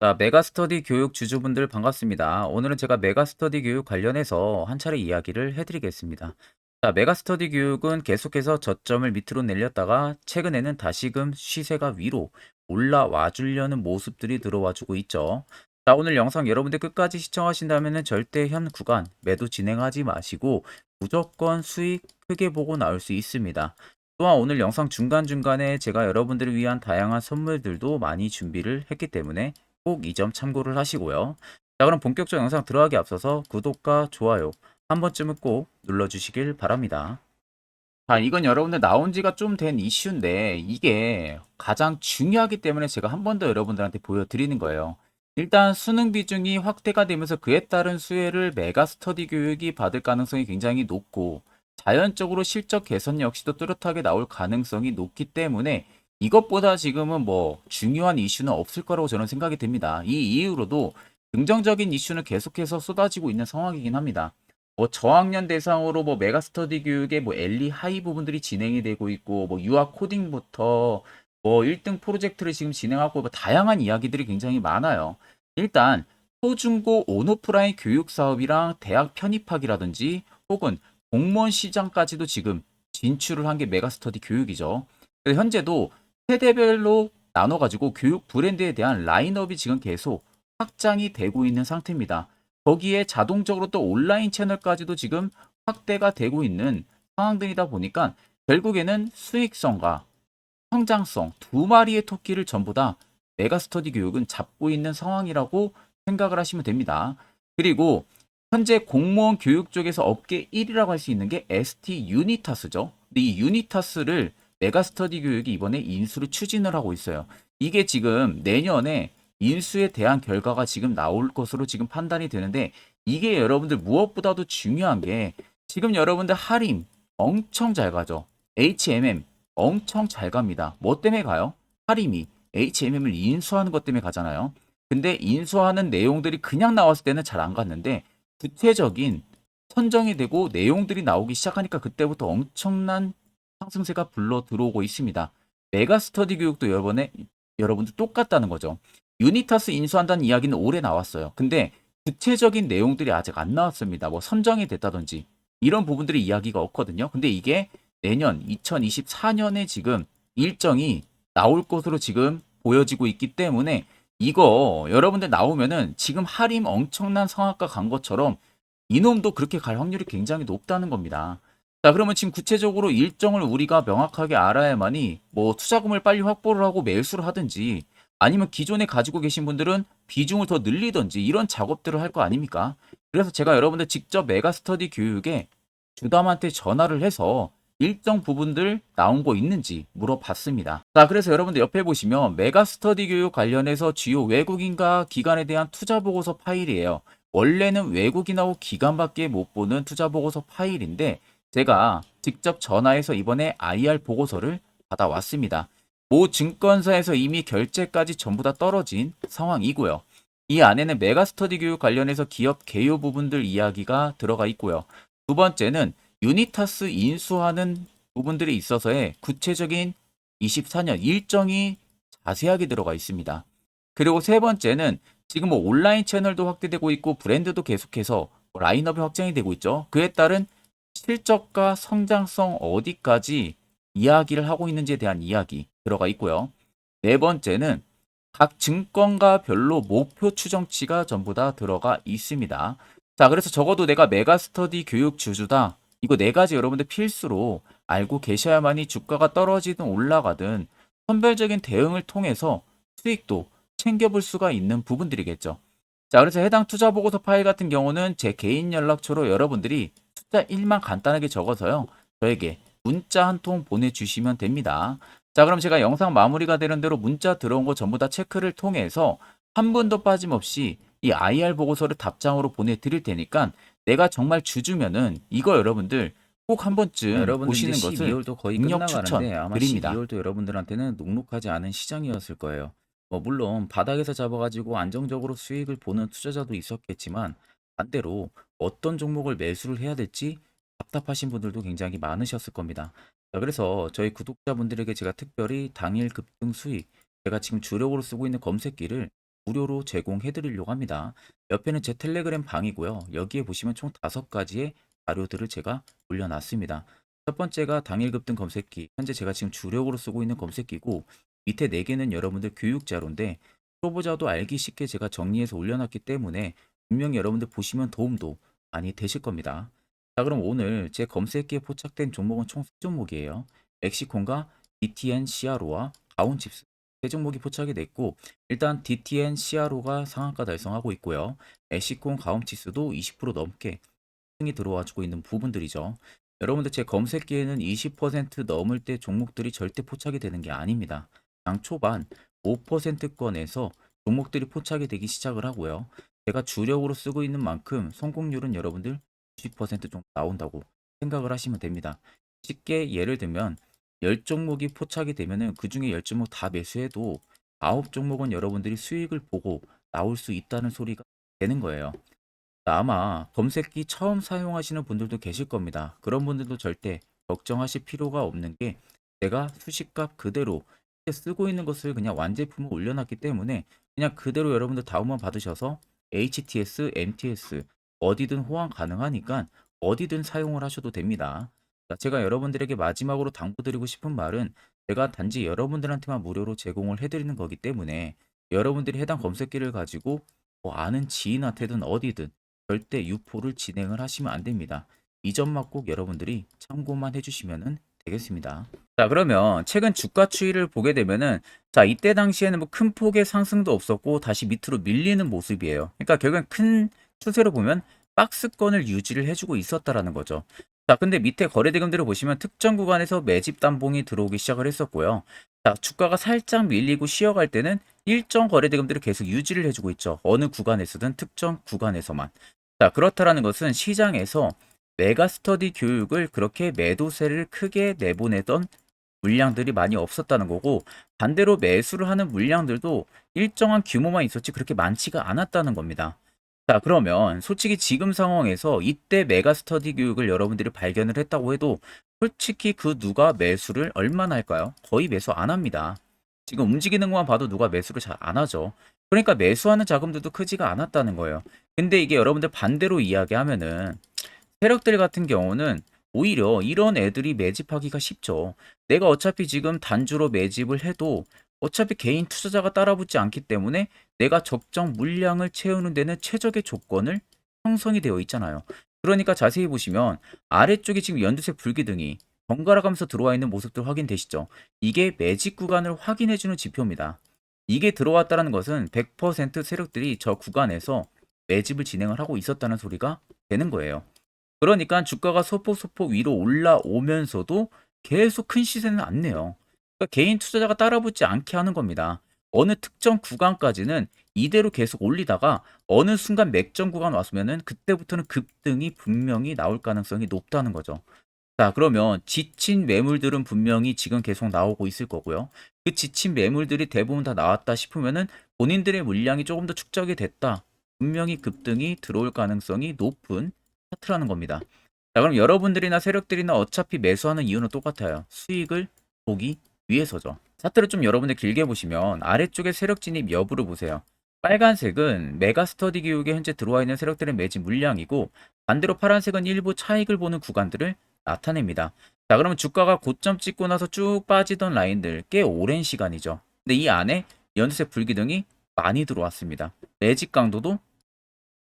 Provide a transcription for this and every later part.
자, 메가스터디 교육 주주분들 반갑습니다. 오늘은 제가 메가스터디 교육 관련해서 한 차례 이야기를 해드리겠습니다. 자, 메가스터디 교육은 계속해서 저점을 밑으로 내렸다가 최근에는 다시금 시세가 위로 올라와 주려는 모습들이 들어와 주고 있죠. 자, 오늘 영상 여러분들 끝까지 시청하신다면 절대 현 구간 매도 진행하지 마시고 무조건 수익 크게 보고 나올 수 있습니다. 또한 오늘 영상 중간중간에 제가 여러분들을 위한 다양한 선물들도 많이 준비를 했기 때문에 꼭 이 점 참고를 하시고요. 자, 그럼 본격적 영상 들어가기 앞서서 구독과 좋아요 한 번쯤은 꼭 눌러주시길 바랍니다. 자, 이건 여러분들 나온 지가 좀 된 이슈인데 이게 가장 중요하기 때문에 제가 한 번 더 여러분들한테 보여드리는 거예요. 일단 수능 비중이 확대가 되면서 그에 따른 수혜를 메가스터디 교육이 받을 가능성이 굉장히 높고 자연적으로 실적 개선 역시도 뚜렷하게 나올 가능성이 높기 때문에 이것보다 지금은 뭐 중요한 이슈는 없을 거라고 저는 생각이 됩니다. 이 이후로도 긍정적인 이슈는 계속해서 쏟아지고 있는 상황이긴 합니다. 뭐 저학년 대상으로 뭐 메가스터디 교육의 뭐 엘리 하이 부분들이 진행이 되고 있고 뭐 유아 코딩부터 뭐 1등 프로젝트를 지금 진행하고 뭐 다양한 이야기들이 굉장히 많아요. 일단 초중고 온오프라인 교육 사업이랑 대학 편입학이라든지 혹은 공무원 시장까지도 지금 진출을 한 게 메가스터디 교육이죠. 그래서 현재도 세대별로 나눠가지고 교육 브랜드에 대한 라인업이 지금 계속 확장이 되고 있는 상태입니다. 거기에 자동적으로 또 온라인 채널까지도 지금 확대가 되고 있는 상황들이다 보니까 결국에는 수익성과 성장성 두 마리의 토끼를 전부 다 메가스터디 교육은 잡고 있는 상황이라고 생각을 하시면 됩니다. 그리고 현재 공무원 교육 쪽에서 업계 1위라고 할 수 있는 게 ST 유니타스죠. 근데 이 유니타스를 메가스터디 교육이 이번에 인수를 추진을 하고 있어요. 이게 지금 내년에 인수에 대한 결과가 지금 나올 것으로 지금 판단이 되는데 이게 여러분들 무엇보다도 중요한 게 지금 여러분들 할인 엄청 잘 가죠. HMM 엄청 잘 갑니다. 뭐 때문에 가요? 할인이 HMM을 인수하는 것 때문에 가잖아요. 근데 인수하는 내용들이 그냥 나왔을 때는 잘 안 갔는데 구체적인 선정이 되고 내용들이 나오기 시작하니까 그때부터 엄청난 상승세가 불러 들어오고 있습니다. 메가스터디 교육도 여러분들 똑같다는 거죠. 유니타스 인수한다는 이야기는 올해 나왔어요. 근데 구체적인 내용들이 아직 안 나왔습니다. 뭐 선정이 됐다든지 이런 부분들이 이야기가 없거든요. 근데 이게 내년 2024년에 지금 일정이 나올 것으로 지금 보여지고 있기 때문에 이거 여러분들 나오면은 지금 할인 엄청난 상한가 간 것처럼 이놈도 그렇게 갈 확률이 굉장히 높다는 겁니다. 자, 그러면 지금 구체적으로 일정을 우리가 명확하게 알아야만이 뭐 투자금을 빨리 확보를 하고 매수를 하든지 아니면 기존에 가지고 계신 분들은 비중을 더 늘리든지 이런 작업들을 할 거 아닙니까? 그래서 제가 여러분들 직접 메가스터디 교육에 주담한테 전화를 해서 일정 부분들 나온 거 있는지 물어봤습니다. 자, 그래서 여러분들 옆에 보시면 메가스터디 교육 관련해서 주요 외국인과 기관에 대한 투자 보고서 파일이에요. 원래는 외국인하고 기관밖에 못 보는 투자 보고서 파일인데 제가 직접 전화해서 이번에 IR 보고서를 받아왔습니다. 모 증권사에서 이미 결제까지 전부 다 떨어진 상황이고요. 이 안에는 메가스터디 교육 관련해서 기업 개요 부분들 이야기가 들어가 있고요. 두 번째는 유니타스 인수하는 부분들이 있어서의 구체적인 24년 일정이 자세하게 들어가 있습니다. 그리고 세 번째는 지금 뭐 온라인 채널도 확대되고 있고 브랜드도 계속해서 라인업이 확장이 되고 있죠. 그에 따른 실적과 성장성 어디까지 이야기를 하고 있는지에 대한 이야기 들어가 있고요. 네 번째는 각 증권가 별로 목표 추정치가 전부 다 들어가 있습니다. 자, 그래서 적어도 내가 메가스터디 교육 주주다. 이거 네 가지 여러분들 필수로 알고 계셔야만이 주가가 떨어지든 올라가든 선별적인 대응을 통해서 수익도 챙겨볼 수가 있는 부분들이겠죠. 자, 그래서 해당 투자 보고서 파일 같은 경우는 제 개인 연락처로 여러분들이 숫자 1만 간단하게 적어서요. 저에게 문자 한 통 보내주시면 됩니다. 자, 그럼 제가 영상 마무리가 되는 대로 문자 들어온 거 전부 다 체크를 통해서 한 분도 빠짐없이 이 IR 보고서를 답장으로 보내드릴 테니까 내가 정말 주주면은 이거 여러분들 꼭 한 번쯤 여러분들 이제 네. 네. 네. 시 네. 비 네. 월 네. 도 거의 강력 끝나가는데 아마 추천드립니다. 12월도 여러분들한테는 녹록하지 않은 시장이었을 거예요. 뭐 물론 바닥에서 잡아가지고 안정적으로 수익을 보는 투자자도 있었겠지만 반대로 어떤 종목을 매수를 해야 될지 답답하신 분들도 굉장히 많으셨을 겁니다. 자, 그래서 저희 구독자분들에게 제가 특별히 당일 급등 수익, 제가 지금 주력으로 쓰고 있는 검색기를 무료로 제공해 드리려고 합니다. 옆에는 제 텔레그램 방이고요. 여기에 보시면 총 5가지의 자료들을 제가 올려놨습니다. 첫 번째가 당일 급등 검색기. 현재 제가 지금 주력으로 쓰고 있는 검색기고 밑에 4개는 여러분들 교육 자료인데 초보자도 알기 쉽게 제가 정리해서 올려놨기 때문에 분명히 여러분들 보시면 도움도 많이 되실 겁니다. 자, 그럼 오늘 제 검색기에 포착된 종목은 총 3종목이에요. 멕시콘과 DTN CRO와 가온칩스. 세 종목이 포착이 됐고 일단 DTN CRO가 상한가 달성하고 있고요. 에시콘 가온치스도 20% 넘게 이 들어와주고 있는 부분들이죠. 여러분들 제 검색기에는 20% 넘을 때 종목들이 절대 포착이 되는 게 아닙니다. 장 초반 5%권에서 종목들이 포착이 되기 시작을 하고요. 제가 주력으로 쓰고 있는 만큼 성공률은 여러분들 90% 정도 나온다고 생각을 하시면 됩니다. 쉽게 예를 들면 10종목이 포착이 되면은 그 중에 10종목 다 매수해도 9종목은 여러분들이 수익을 보고 나올 수 있다는 소리가 되는 거예요. 아마 검색기 처음 사용하시는 분들도 계실 겁니다. 그런 분들도 절대 걱정하실 필요가 없는 게 제가 수식값 그대로 쓰고 있는 것을 그냥 완제품을 올려놨기 때문에 그냥 그대로 여러분들 다운만 받으셔서 HTS, MTS 어디든 호환 가능하니까 어디든 사용을 하셔도 됩니다. 자, 제가 여러분들에게 마지막으로 당부드리고 싶은 말은 제가 단지 여러분들한테만 무료로 제공을 해드리는 거기 때문에 여러분들이 해당 검색기를 가지고 뭐 아는 지인한테든 어디든 절대 유포를 진행을 하시면 안 됩니다. 이 점만 꼭 여러분들이 참고만 해주시면 되겠습니다. 자, 그러면 최근 주가 추이를 보게 되면은 자, 이때 당시에는 뭐 큰 폭의 상승도 없었고 다시 밑으로 밀리는 모습이에요. 그러니까 결국엔 큰 추세로 보면 박스권을 유지를 해주고 있었다라는 거죠. 자, 근데 밑에 거래대금들을 보시면 특정 구간에서 매집 단봉이 들어오기 시작을 했었고요. 자, 주가가 살짝 밀리고 쉬어갈 때는 일정 거래대금들을 계속 유지를 해주고 있죠. 어느 구간에서든 특정 구간에서만. 자, 그렇다라는 것은 시장에서 메가스터디 교육을 그렇게 매도세를 크게 내보내던 물량들이 많이 없었다는 거고 반대로 매수를 하는 물량들도 일정한 규모만 있었지 그렇게 많지가 않았다는 겁니다. 자, 그러면 솔직히 지금 상황에서 이때 메가스터디 교육을 여러분들이 발견을 했다고 해도 솔직히 그 누가 매수를 얼마나 할까요? 거의 매수 안 합니다. 지금 움직이는 것만 봐도 누가 매수를 잘 안 하죠. 그러니까 매수하는 자금들도 크지가 않았다는 거예요. 근데 이게 여러분들 반대로 이야기하면은 세력들 같은 경우는 오히려 이런 애들이 매집하기가 쉽죠. 내가 어차피 지금 단주로 매집을 해도 어차피 개인 투자자가 따라붙지 않기 때문에 내가 적정 물량을 채우는 데는 최적의 조건을 형성이 되어 있잖아요. 그러니까 자세히 보시면 아래쪽에 지금 연두색 불기둥이 번갈아 가면서 들어와 있는 모습들 확인되시죠? 이게 매집 구간을 확인해주는 지표입니다. 이게 들어왔다는 것은 100% 세력들이 저 구간에서 매집을 진행을 하고 있었다는 소리가 되는 거예요. 그러니까 주가가 소폭소폭 위로 올라오면서도 계속 큰 시세는 안 내요. 그러니까 개인 투자자가 따라붙지 않게 하는 겁니다. 어느 특정 구간까지는 이대로 계속 올리다가 어느 순간 맥점 구간 왔으면은 그때부터는 급등이 분명히 나올 가능성이 높다는 거죠. 자, 그러면 지친 매물들은 분명히 지금 계속 나오고 있을 거고요. 그 지친 매물들이 대부분 다 나왔다 싶으면은 본인들의 물량이 조금 더 축적이 됐다. 분명히 급등이 들어올 가능성이 높은 차트라는 겁니다. 자, 그럼 여러분들이나 세력들이나 어차피 매수하는 이유는 똑같아요. 수익을 보기 위해서죠. 차트를 좀 여러분들 길게 보시면 아래쪽에 세력 진입 여부를 보세요. 빨간색은 메가스터디 교육에 현재 들어와 있는 세력들의 매집 물량이고 반대로 파란색은 일부 차익을 보는 구간들을 나타냅니다. 자, 그러면 주가가 고점 찍고 나서 쭉 빠지던 라인들 꽤 오랜 시간이죠. 근데 이 안에 연두색 불기둥이 많이 들어왔습니다. 매집 강도도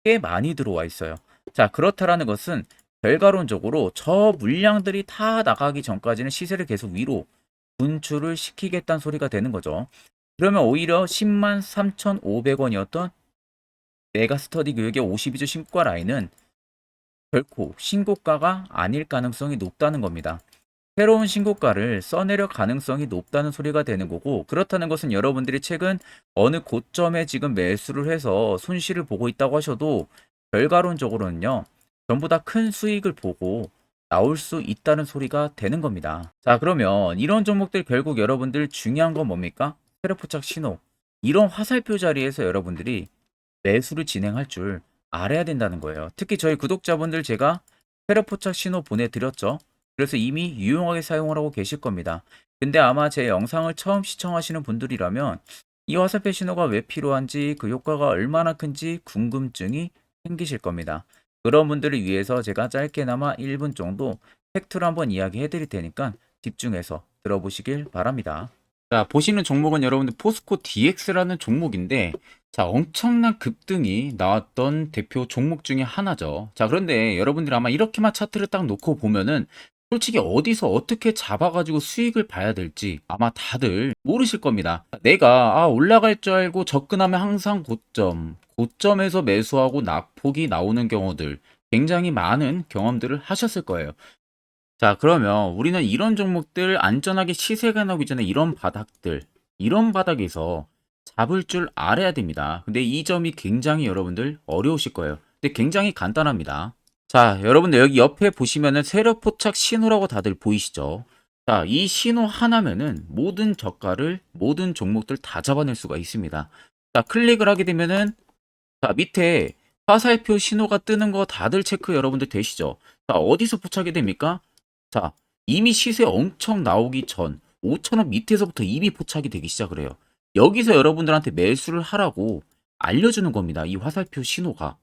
꽤 많이 들어와 있어요. 자, 그렇다라는 것은 결과론적으로 저 물량들이 다 나가기 전까지는 시세를 계속 위로 분출을 시키겠다는 소리가 되는 거죠. 그러면 오히려 10만 3,500원이었던 메가스터디 교육의 52주 신고가 라인은 결코 신고가가 아닐 가능성이 높다는 겁니다. 새로운 신고가를 써내려 가능성이 높다는 소리가 되는 거고 그렇다는 것은 여러분들이 최근 어느 고점에 지금 매수를 해서 손실을 보고 있다고 하셔도 결과론적으로는요. 전부 다 큰 수익을 보고 나올 수 있다는 소리가 되는 겁니다. 자, 그러면 이런 종목들 결국 여러분들 중요한 건 뭡니까? 세력포착 신호. 이런 화살표 자리에서 여러분들이 매수를 진행할 줄 알아야 된다는 거예요. 특히 저희 구독자분들 제가 세력포착 신호 보내드렸죠. 그래서 이미 유용하게 사용을 하고 계실 겁니다. 근데 아마 제 영상을 처음 시청하시는 분들이라면 이 화살표 신호가 왜 필요한지, 그 효과가 얼마나 큰지 궁금증이 생기실 겁니다. 그런 분들을 위해서 제가 짧게나마 1분 정도 팩트로 한번 이야기해 드릴 테니까 집중해서 들어보시길 바랍니다. 자, 보시는 종목은 여러분들 포스코 DX라는 종목인데, 자, 엄청난 급등이 나왔던 대표 종목 중에 하나죠. 자, 그런데 여러분들이 아마 이렇게만 차트를 딱 놓고 보면은 솔직히 어디서 어떻게 잡아가지고 수익을 봐야 될지 아마 다들 모르실 겁니다. 내가 올라갈 줄 알고 접근하면 항상 고점에서 매수하고 낙폭이 나오는 경우들 굉장히 많은 경험들을 하셨을 거예요. 자, 그러면 우리는 이런 종목들 안전하게 시세가 나오기 전에 이런 바닥에서 잡을 줄 알아야 됩니다. 근데 이 점이 굉장히 여러분들 어려우실 거예요. 근데 굉장히 간단합니다. 자, 여러분들 여기 옆에 보시면은 세력 포착 신호라고 다들 보이시죠? 자, 이 신호 하나면은 모든 저가를, 모든 종목들 다 잡아낼 수가 있습니다. 자, 클릭을 하게 되면은 자, 밑에 화살표 신호가 뜨는 거 다들 체크 여러분들 되시죠? 자, 어디서 포착이 됩니까? 자, 이미 시세 엄청 나오기 전 5,000원 밑에서부터 이미 포착이 되기 시작을 해요. 여기서 여러분들한테 매수를 하라고 알려주는 겁니다. 이 화살표 신호가.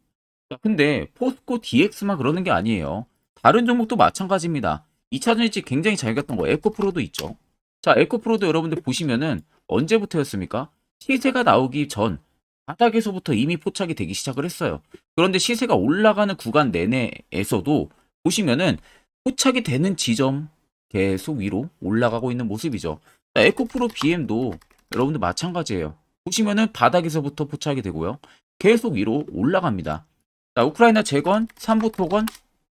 자, 근데 포스코 DX만 그러는 게 아니에요. 다른 종목도 마찬가지입니다. 2차전 일찍 굉장히 잘 갔던 거 에코프로도 있죠. 자, 에코프로도 여러분들 보시면은 언제부터였습니까? 시세가 나오기 전 바닥에서부터 이미 포착이 되기 시작을 했어요. 그런데 시세가 올라가는 구간 내내에서도 보시면은 포착이 되는 지점 계속 위로 올라가고 있는 모습이죠. 자, 에코프로 BM도 여러분들 마찬가지예요. 보시면은 바닥에서부터 포착이 되고요. 계속 위로 올라갑니다. 자, 우크라이나 재건, 삼부 토건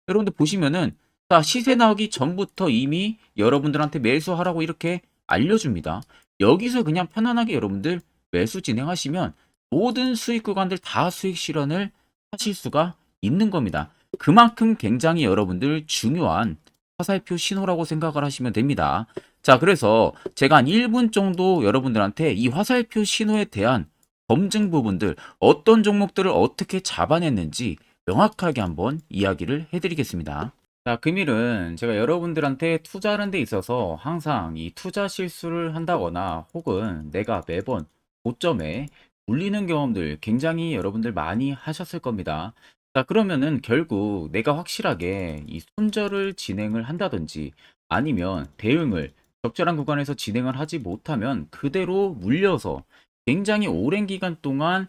여러분들 보시면은 자, 시세 나오기 전부터 이미 여러분들한테 매수하라고 이렇게 알려줍니다. 여기서 그냥 편안하게 여러분들 매수 진행하시면 모든 수익 구간들 다 수익 실현을 하실 수가 있는 겁니다. 그만큼 굉장히 여러분들 중요한 화살표 신호라고 생각을 하시면 됩니다. 자, 그래서 제가 한 1분 정도 여러분들한테 이 화살표 신호에 대한 검증 부분들, 어떤 종목들을 어떻게 잡아냈는지 명확하게 한번 이야기를 해드리겠습니다. 자, 금일은 제가 여러분들한테 투자하는 데 있어서 항상 이 투자 실수를 한다거나 혹은 내가 매번 고점에 물리는 경험들 굉장히 여러분들 많이 하셨을 겁니다. 자, 그러면은 결국 내가 확실하게 이 손절을 진행을 한다든지 아니면 대응을 적절한 구간에서 진행을 하지 못하면 그대로 물려서 굉장히 오랜 기간 동안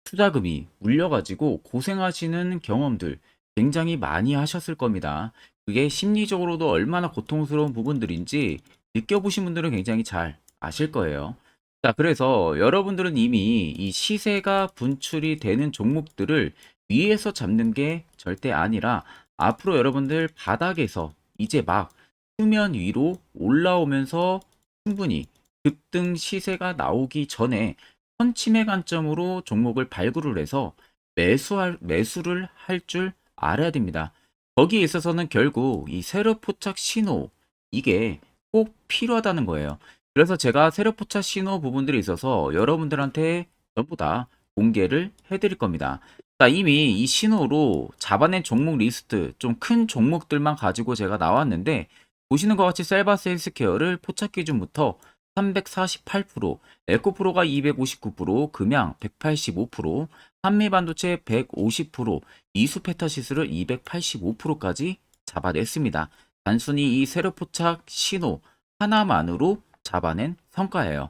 투자금이 물려가지고 고생하시는 경험들 굉장히 많이 하셨을 겁니다. 그게 심리적으로도 얼마나 고통스러운 부분들인지 느껴보신 분들은 굉장히 잘 아실 거예요. 자, 그래서 여러분들은 이미 이 시세가 분출이 되는 종목들을 위에서 잡는 게 절대 아니라 앞으로 여러분들 바닥에서 이제 막 수면 위로 올라오면서 충분히 급등 시세가 나오기 전에 선침해 관점으로 종목을 발굴을 해서 매수를 할 줄 알아야 됩니다. 거기에 있어서는 결국 이 세력 포착 신호 이게 꼭 필요하다는 거예요. 그래서 제가 세력 포착 신호 부분들이 있어서 여러분들한테 전부 다 공개를 해드릴 겁니다. 자, 이미 이 신호로 잡아낸 종목 리스트 좀 큰 종목들만 가지고 제가 나왔는데 보시는 것 같이 셀바스 헬스케어를 포착 기준부터 348%, 에코프로가 259%, 금양 185%, 한미반도체 150%, 이수페타시스를 285%까지 잡아냈습니다. 단순히 이 세력포착 신호 하나만으로 잡아낸 성과예요.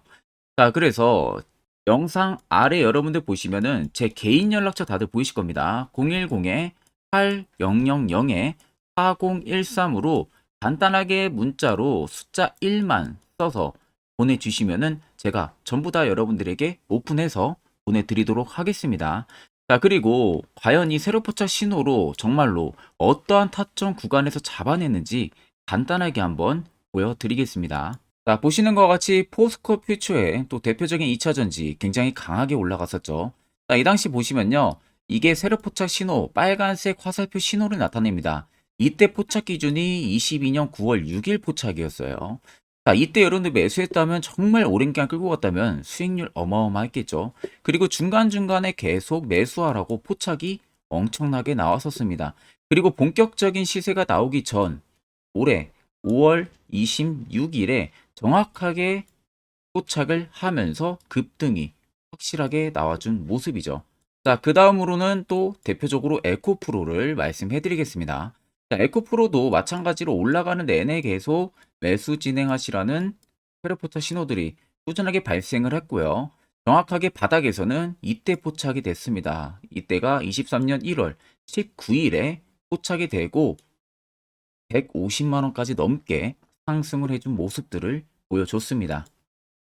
자, 그래서 영상 아래 여러분들 보시면은 제 개인 연락처 다들 보이실 겁니다. 010-8010-4013으로 간단하게 문자로 숫자 1만 써서 보내주시면은 제가 전부 다 여러분들에게 오픈해서 보내드리도록 하겠습니다. 자, 그리고 과연 이 세로포착 신호로 정말로 어떠한 타점 구간에서 잡아냈는지 간단하게 한번 보여드리겠습니다. 자, 보시는 것과 같이 포스코 퓨처의 또 대표적인 2차전지 굉장히 강하게 올라갔었죠. 자, 이 당시 보시면요. 이게 세로포착 신호, 빨간색 화살표 신호를 나타냅니다. 이때 포착 기준이 22년 9월 6일 포착이었어요. 자, 이때 여러분들 매수했다면 정말 오랜 기간 끌고 갔다면 수익률 어마어마했겠죠. 그리고 중간중간에 계속 매수하라고 포착이 엄청나게 나왔었습니다. 그리고 본격적인 시세가 나오기 전 올해 5월 26일에 정확하게 포착을 하면서 급등이 확실하게 나와준 모습이죠. 자, 그 다음으로는 또 대표적으로 에코프로를 말씀해 드리겠습니다. 자, 에코프로도 마찬가지로 올라가는 내내 계속 매수 진행하시라는 페르포터 신호들이 꾸준하게 발생을 했고요. 정확하게 바닥에서는 이때 포착이 됐습니다. 이때가 23년 1월 19일에 포착이 되고 150만 원까지 넘게 상승을 해준 모습들을 보여줬습니다.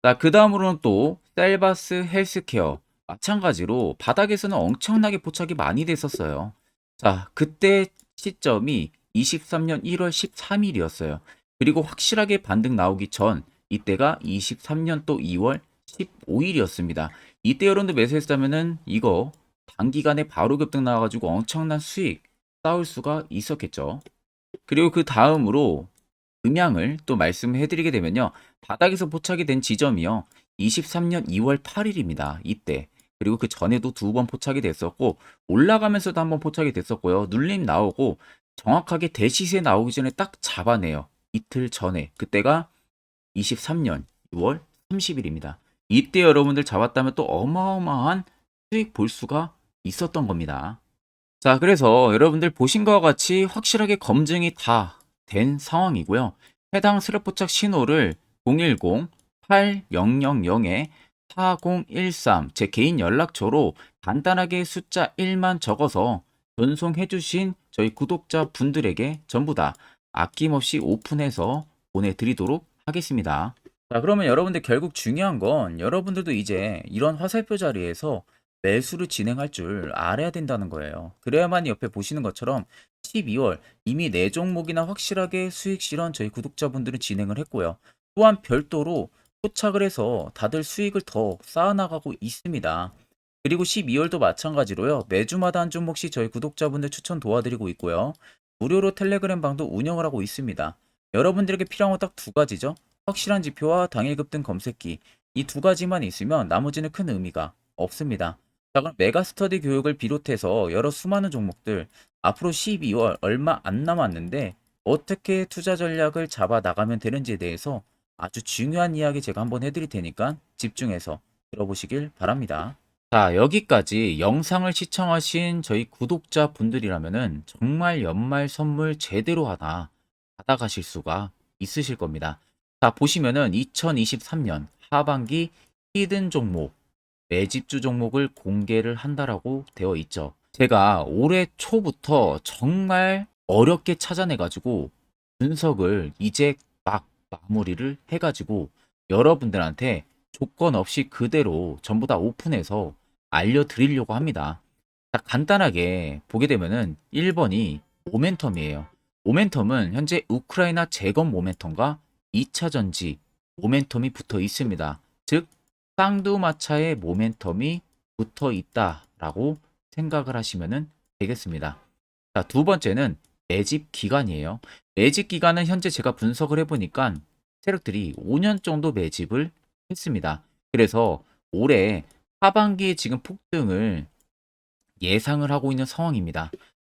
자, 그 다음으로는 또 셀바스 헬스케어 마찬가지로 바닥에서는 엄청나게 포착이 많이 됐었어요. 자, 그때 시점이 23년 1월 13일이었어요. 그리고 확실하게 반등 나오기 전 이때가 23년 또 2월 15일이었습니다. 이때 여러분들 매수했다면은 이거 단기간에 바로 급등 나와가지고 엄청난 수익 쌓을 수가 있었겠죠. 그리고 그 다음으로 음향을 또 말씀해 드리게 되면요. 바닥에서 포착이 된 지점이요. 23년 2월 8일입니다. 이때. 그리고 그 전에도 두 번 포착이 됐었고 올라가면서도 한번 포착이 됐었고요. 눌림 나오고 정확하게 대시세 나오기 전에 딱 잡아내요. 이틀 전에. 그때가 23년 6월 30일입니다. 이때 여러분들 잡았다면 또 어마어마한 수익 볼 수가 있었던 겁니다. 자, 그래서 여러분들 보신 것과 같이 확실하게 검증이 다 된 상황이고요. 해당 스랩포착 신호를 010-8000-4013 제 개인 연락처로 간단하게 숫자 1만 적어서 전송해 주신 저희 구독자 분들에게 전부 다 아낌없이 오픈해서 보내드리도록 하겠습니다. 자, 그러면 여러분들 결국 중요한 건 여러분들도 이제 이런 화살표 자리에서 매수를 진행할 줄 알아야 된다는 거예요. 그래야만 옆에 보시는 것처럼 12월 이미 4종목이나 확실하게 수익 실현 저희 구독자분들은 진행을 했고요. 또한 별도로 포착을 해서 다들 수익을 더 쌓아나가고 있습니다. 그리고 12월도 마찬가지로요. 매주마다 한 종목씩 저희 구독자분들 추천 도와드리고 있고요. 무료로 텔레그램 방도 운영을 하고 있습니다. 여러분들에게 필요한 건 딱 두 가지죠. 확실한 지표와 당일 급등 검색기. 이 두 가지만 있으면 나머지는 큰 의미가 없습니다. 자, 그럼 메가스터디 교육을 비롯해서 여러 수많은 종목들 앞으로 12월 얼마 안 남았는데 어떻게 투자 전략을 잡아 나가면 되는지에 대해서 아주 중요한 이야기 제가 한번 해드릴 테니까 집중해서 들어보시길 바랍니다. 자, 여기까지 영상을 시청하신 저희 구독자 분들이라면은 정말 연말 선물 제대로 하나 받아가실 수가 있으실 겁니다. 자, 보시면은 2023년 하반기 히든 종목 매집주 종목을 공개를 한다라고 되어 있죠. 제가 올해 초부터 정말 어렵게 찾아내가지고 분석을 이제 막 마무리를 해가지고 여러분들한테 조건 없이 그대로 전부 다 오픈해서 알려드리려고 합니다. 자, 간단하게 보게 되면은 1번이 모멘텀이에요. 모멘텀은 현재 우크라이나 재건 모멘텀과 2차 전지 모멘텀이 붙어 있습니다. 즉 쌍두마차의 모멘텀이 붙어 있다라고 생각을 하시면 되겠습니다. 자, 두 번째는 매집 기간이에요. 매집 기간은 현재 제가 분석을 해보니까 세력들이 5년 정도 매집을 했습니다. 그래서 올해 하반기에 지금 폭등을 예상을 하고 있는 상황입니다.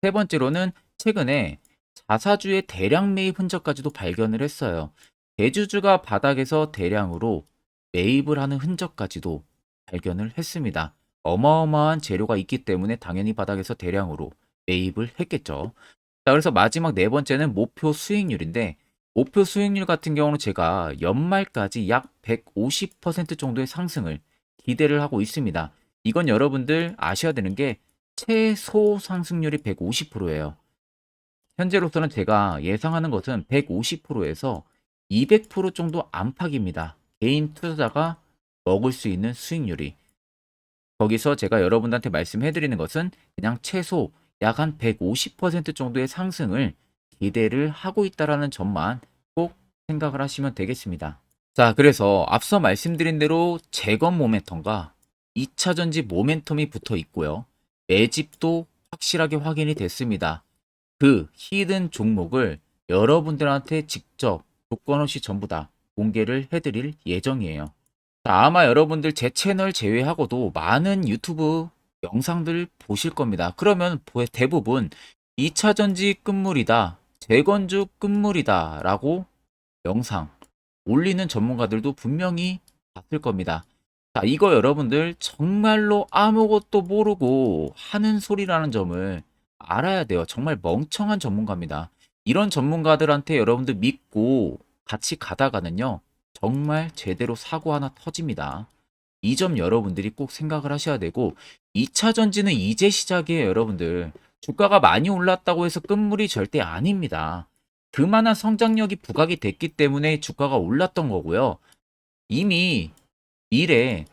세 번째로는 최근에 자사주의 대량 매입 흔적까지도 발견을 했어요. 대주주가 바닥에서 대량으로 매입을 하는 흔적까지도 발견을 했습니다. 어마어마한 재료가 있기 때문에 당연히 바닥에서 대량으로 매입을 했겠죠. 자, 그래서 마지막 네 번째는 목표 수익률인데 목표 수익률 같은 경우는 제가 연말까지 약 150% 정도의 상승을 기대를 하고 있습니다. 이건 여러분들 아셔야 되는 게 최소 상승률이 150%예요. 현재로서는 제가 예상하는 것은 150%에서 200% 정도 안팎입니다. 개인 투자자가 먹을 수 있는 수익률이. 거기서 제가 여러분들한테 말씀해 드리는 것은 그냥 최소 약 한 150% 정도의 상승을 기대를 하고 있다라는 점만 꼭 생각을 하시면 되겠습니다. 자, 그래서 앞서 말씀드린 대로 재건 모멘텀과 2차 전지 모멘텀이 붙어 있고요. 매집도 확실하게 확인이 됐습니다. 그 히든 종목을 여러분들한테 직접 조건 없이 전부 다 공개를 해드릴 예정이에요. 자, 아마 여러분들 제 채널 제외하고도 많은 유튜브 영상들 보실 겁니다. 그러면 대부분 2차 전지 끝물이다, 재건주 끝물이다 라고 영상 올리는 전문가들도 분명히 봤을 겁니다. 자, 이거 여러분들 정말로 아무것도 모르고 하는 소리라는 점을 알아야 돼요. 정말 멍청한 전문가입니다. 이런 전문가들한테 여러분들 믿고 같이 가다가는요, 정말 제대로 사고 하나 터집니다. 이 점 여러분들이 꼭 생각을 하셔야 되고, 2차 전지는 이제 시작이에요, 여러분들. 주가가 많이 올랐다고 해서 끝물이 절대 아닙니다. 그만한 성장력이 부각이 됐기 때문에 주가가 올랐던 거고요. 이미 미래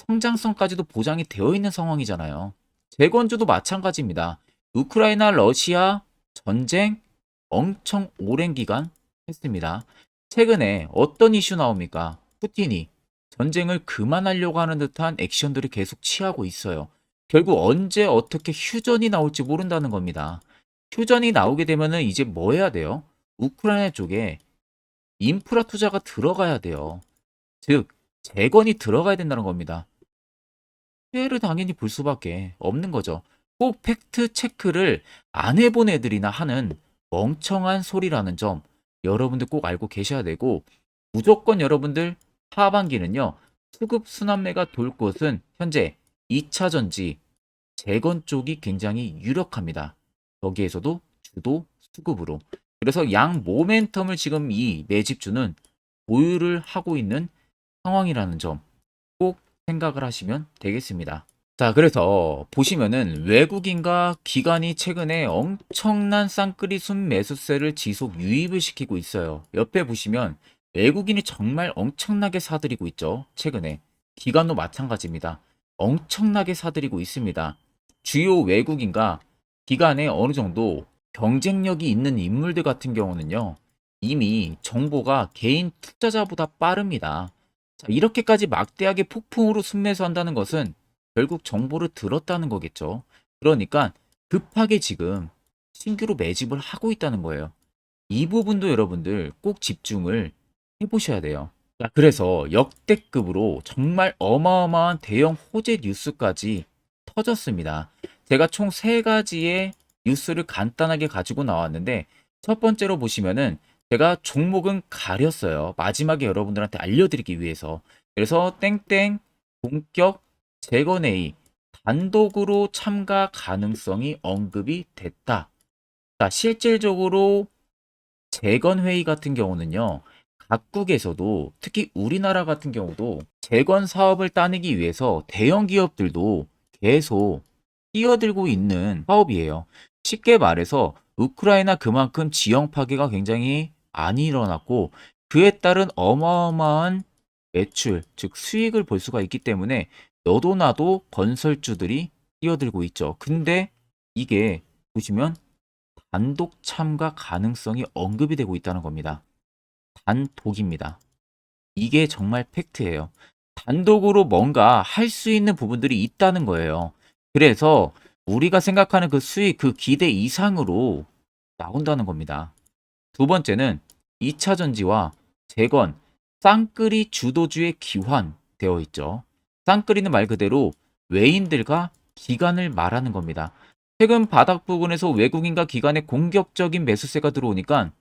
성장성까지도 보장이 되어 있는 상황이잖아요. 재건주도 마찬가지입니다. 우크라이나 러시아 전쟁 엄청 오랜 기간 했습니다. 최근에 어떤 이슈 나옵니까? 푸틴이 전쟁을 그만하려고 하는 듯한 액션들을 계속 취하고 있어요. 결국 언제 어떻게 휴전이 나올지 모른다는 겁니다. 휴전이 나오게 되면은 이제 뭐 해야 돼요? 우크라이나 쪽에 인프라 투자가 들어가야 돼요. 즉, 재건이 들어가야 된다는 겁니다. 피해를 당연히 볼 수밖에 없는 거죠. 꼭 팩트 체크를 안 해본 애들이나 하는 멍청한 소리라는 점 여러분들 꼭 알고 계셔야 되고, 무조건 여러분들 하반기는요, 수급 순환매가 돌 곳은 현재 2차 전지 재건 쪽이 굉장히 유력합니다. 거기에서도 주도 수급으로. 그래서 양 모멘텀을 지금 이 매집주는 보유를 하고 있는 상황이라는 점 꼭 생각을 하시면 되겠습니다. 자, 그래서 보시면은 외국인과 기관이 최근에 엄청난 쌍끌이 순매수세를 지속 유입을 시키고 있어요. 옆에 보시면 외국인이 정말 엄청나게 사들이고 있죠. 최근에. 기관도 마찬가지입니다. 엄청나게 사들이고 있습니다. 주요 외국인과 기관에 어느 정도 경쟁력이 있는 인물들 같은 경우는요, 이미 정보가 개인 투자자보다 빠릅니다. 자, 이렇게까지 막대하게 폭풍으로 순매수한다는 것은 결국 정보를 들었다는 거겠죠. 그러니까 급하게 지금 신규로 매집을 하고 있다는 거예요. 이 부분도 여러분들 꼭 집중을 해보셔야 돼요. 자, 그래서 역대급으로 정말 어마어마한 대형 호재 뉴스까지 터졌습니다. 제가 총 세 가지의 뉴스를 간단하게 가지고 나왔는데, 첫 번째로 보시면은 제가 종목은 가렸어요. 마지막에 여러분들한테 알려드리기 위해서. 그래서 땡땡 본격 재건회의 단독으로 참가 가능성이 언급이 됐다. 자, 실질적으로 재건회의 같은 경우는요, 각국에서도 특히 우리나라 같은 경우도 재건 사업을 따내기 위해서 대형 기업들도 계속 뛰어들고 있는 사업이에요. 쉽게 말해서 우크라이나 그만큼 지형 파괴가 굉장히 많이 일어났고, 그에 따른 어마어마한 매출, 즉 수익을 볼 수가 있기 때문에 너도 나도 건설주들이 뛰어들고 있죠. 근데 이게 보시면 단독 참가 가능성이 언급이 되고 있다는 겁니다. 단독입니다. 이게 정말 팩트예요. 단독으로 뭔가 할 수 있는 부분들이 있다는 거예요. 그래서 우리가 생각하는 그 수익, 그 기대 이상으로 나온다는 겁니다. 두 번째는 2차 전지와 재건, 쌍끌이 주도주의 기환되어 있죠. 쌍끌이는 말 그대로 외인들과 기관을 말하는 겁니다. 최근 바닥 부근에서 외국인과 기관의 공격적인 매수세가 들어오니까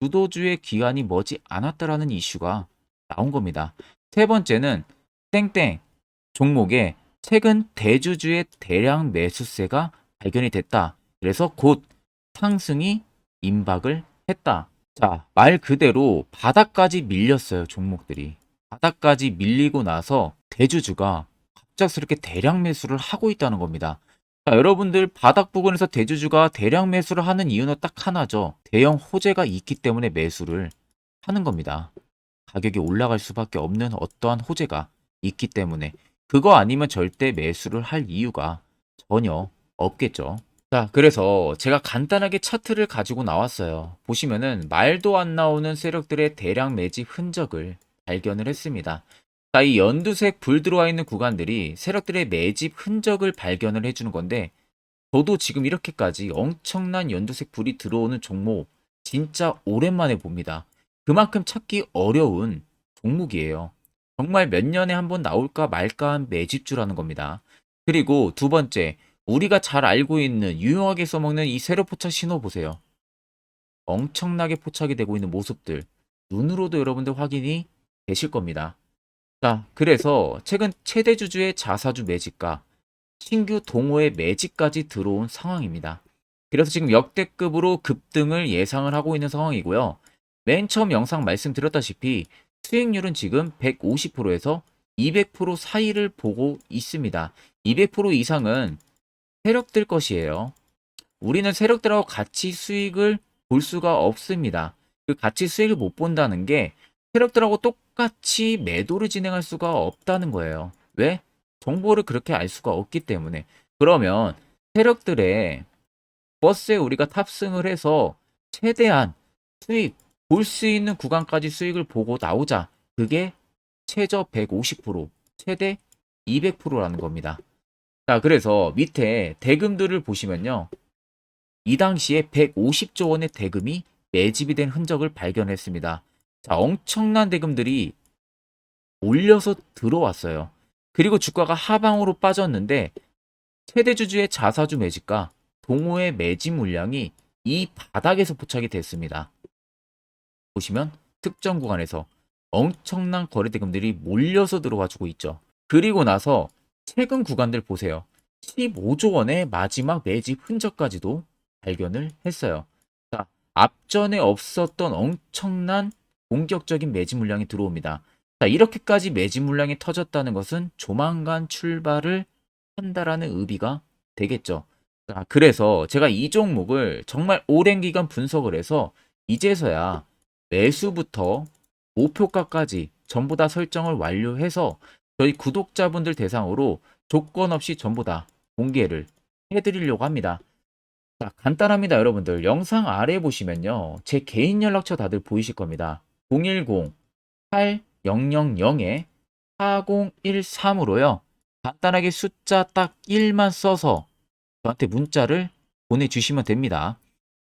주도주의 기관이 머지 않았다라는 이슈가 나온 겁니다. 세 번째는 땡땡 종목에 최근 대주주의 대량 매수세가 발견이 됐다. 그래서 곧 상승이 임박을 했다. 자, 말 그대로 바닥까지 밀렸어요, 종목들이. 바닥까지 밀리고 나서 대주주가 갑작스럽게 대량 매수를 하고 있다는 겁니다. 자, 여러분들 바닥 부근에서 대주주가 대량 매수를 하는 이유는 딱 하나죠. 대형 호재가 있기 때문에 매수를 하는 겁니다. 가격이 올라갈 수밖에 없는 어떠한 호재가 있기 때문에 그거 아니면 절대 매수를 할 이유가 전혀 없겠죠. 자, 그래서 제가 간단하게 차트를 가지고 나왔어요. 보시면은 말도 안 나오는 세력들의 대량 매집 흔적을 발견을 했습니다. 자, 이 연두색 불 들어와 있는 구간들이 세력들의 매집 흔적을 발견을 해주는 건데, 저도 지금 이렇게까지 엄청난 연두색 불이 들어오는 종목 진짜 오랜만에 봅니다. 그만큼 찾기 어려운 종목이에요. 정말 몇 년에 한 번 나올까 말까 한 매집주라는 겁니다. 그리고 두 번째, 우리가 잘 알고 있는 유용하게 써먹는 이 세로 포착 신호 보세요. 엄청나게 포착이 되고 있는 모습들 눈으로도 여러분들 확인이 되실 겁니다. 자, 그래서 최근 최대 주주의 자사주 매집과 신규 동호회 매집까지 들어온 상황입니다. 그래서 지금 역대급으로 급등을 예상을 하고 있는 상황이고요. 맨 처음 영상 말씀드렸다시피 수익률은 지금 150%에서 200% 사이를 보고 있습니다. 200% 이상은 세력들 것이에요. 우리는 세력들하고 같이 수익을 볼 수가 없습니다. 그 같이 수익을 못 본다는 게 세력들하고 똑같이 매도를 진행할 수가 없다는 거예요. 왜? 정보를 그렇게 알 수가 없기 때문에. 그러면 세력들의 버스에 우리가 탑승을 해서 최대한 수익, 볼 수 있는 구간까지 수익을 보고 나오자. 그게 최저 150%, 최대 200%라는 겁니다. 자, 그래서 밑에 대금들을 보시면요. 이 당시에 150조 원의 대금이 매집이 된 흔적을 발견했습니다. 자, 엄청난 대금들이 몰려서 들어왔어요. 그리고 주가가 하방으로 빠졌는데 최대 주주의 자사주 매집과 동호회 매집 물량이 이 바닥에서 포착이 됐습니다. 보시면 특정 구간에서 엄청난 거래 대금들이 몰려서 들어와 주고 있죠. 그리고 나서 최근 구간들 보세요. 15조 원의 마지막 매집 흔적까지도 발견을 했어요. 자, 앞전에 없었던 엄청난 공격적인 매집 물량이 들어옵니다. 자, 이렇게까지 매집 물량이 터졌다는 것은 조만간 출발을 한다라는 의미가 되겠죠. 자, 그래서 제가 이 종목을 정말 오랜 기간 분석을 해서 이제서야 매수부터 목표가까지 전부 다 설정을 완료해서 저희 구독자분들 대상으로 조건 없이 전부 다 공개를 해드리려고 합니다. 자, 간단합니다, 여러분들. 영상 아래 보시면요. 제 개인 연락처 다들 보이실 겁니다. 010-8000-4013으로요. 간단하게 숫자 딱 1만 써서 저한테 문자를 보내주시면 됩니다.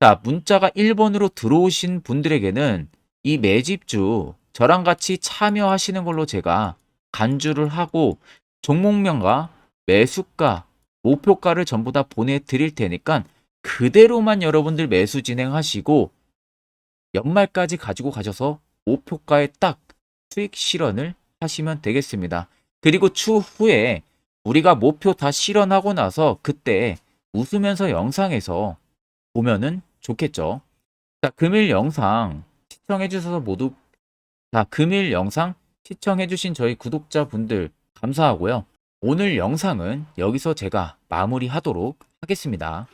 자, 문자가 1번으로 들어오신 분들에게는 이 매집주 저랑 같이 참여하시는 걸로 제가 간주를 하고 종목명과 매수가, 목표가를 전부 다 보내드릴 테니까 그대로만 여러분들 매수 진행하시고 연말까지 가지고 가셔서 목표가에 딱 수익 실현을 하시면 되겠습니다. 그리고 추후에 우리가 목표 다 실현하고 나서 그때 웃으면서 영상에서 보면은 좋겠죠. 자, 금일 영상 시청해 주셔서 모두 금일 영상 시청해 주신 저희 구독자분들 감사하고요. 오늘 영상은 여기서 제가 마무리하도록 하겠습니다.